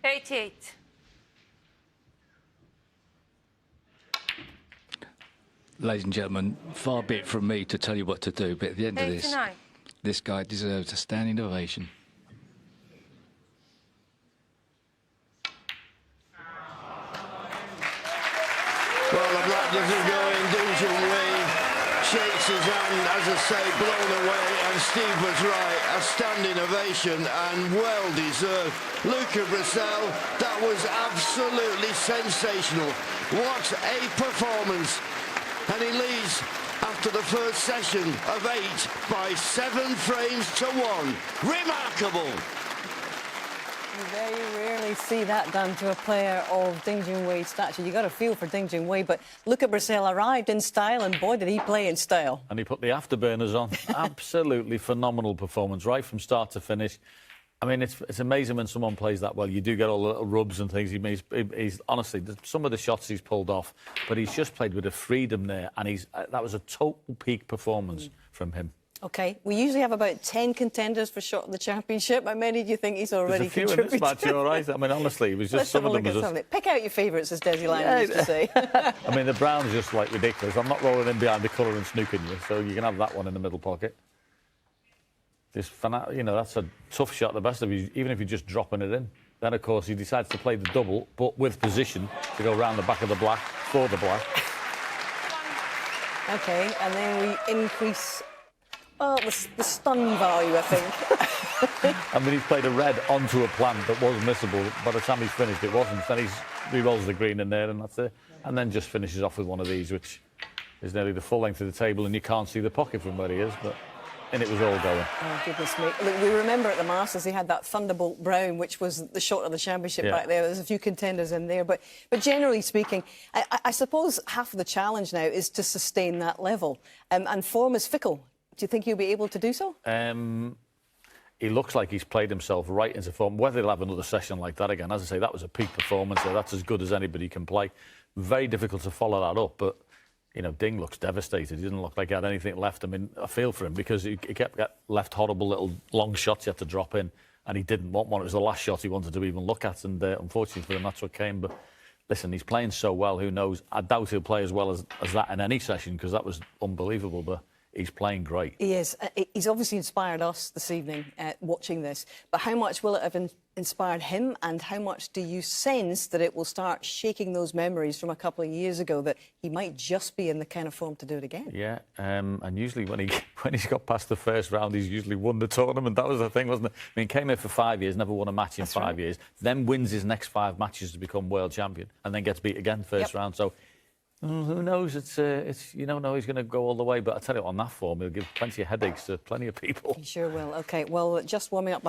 88. Ladies and gentlemen, far be it from me to tell you what to do, but at the end of 89. this guy deserves a standing ovation. Well, the black doesn't go in. Ding Junhui shakes his hand, as I say, blown away, and Steve was right. A standing ovation, and well deserved. Luca Brecel, that was absolutely sensational. What a performance. And he leads after the first session of 8 by 7 frames to 1. Remarkable. You very rarely see that done to a player of Ding Junhui's stature. You got a feel for Ding Junhui, but Luca Brecel arrived in style, and boy, did he play in style. And he put the afterburners on. Absolutely phenomenal performance, right from start to finish. I mean, it's amazing when someone plays that well. You do get all the little rubs and things. He's honestly, some of the shots he's pulled off, but he's just played with a freedom there, and that was a total peak performance from him. OK, we usually have about 10 contenders for shot of the championship. How many do you think he's already contributed? There's a few in this match, you're right. I mean, honestly, it was just some of them. Pick out your favourites, as Desi Lang used to say. I mean, the brown's just like ridiculous. I'm not rolling in behind the colour and snooking you, so you can have that one in the middle pocket. You know, that's a tough shot, the best of you, even if you're just dropping it in. Then, of course, he decides to play the double, but with position to go round the back of the black for the black. OK, and then we increase, well, the stun value, I think. I mean, he's played a red onto a plant that was missable. By the time he's finished, it wasn't. Then he rolls the green in there, and that's it. And then just finishes off with one of these, which is nearly the full length of the table, and you can't see the pocket from where he is, but... And it was all going. Oh, goodness me. Look, we remember at the Masters he had that Thunderbolt Brown, which was the shot of the championship back there. There's a few contenders in there. But generally speaking, I suppose half of the challenge now is to sustain that level. And form is fickle. Do you think he'll be able to do so? He looks like he's played himself right into form. Whether he'll have another session like that again, as I say, that was a peak performance there. That's as good as anybody can play. Very difficult to follow that up, but... You know, Ding looks devastated. He didn't look like he had anything left. I mean, I feel for him because he kept left horrible little long shots he had to drop in, and he didn't want one. It was the last shot he wanted to even look at, and unfortunately for him, that's what came. But listen, he's playing so well. Who knows? I doubt he'll play as well as that in any session because that was unbelievable. But he's playing great. He is. He's obviously inspired us this evening watching this. But how much will it have inspired him, and how much do you sense that it will start shaking those memories from a couple of years ago that he might just be in the kind of form to do it again? Yeah, and usually when he's got past the first round, he's usually won the tournament. That was the thing, wasn't it? I mean, he came here for 5 years, never won a match in 5 years, then wins his next 5 matches to become world champion, and then gets beat again first round. So who knows? It's you don't know he's going to go all the way, but I tell you, on that form, he'll give plenty of headaches to plenty of people. He sure will. OK, well, just warming up behind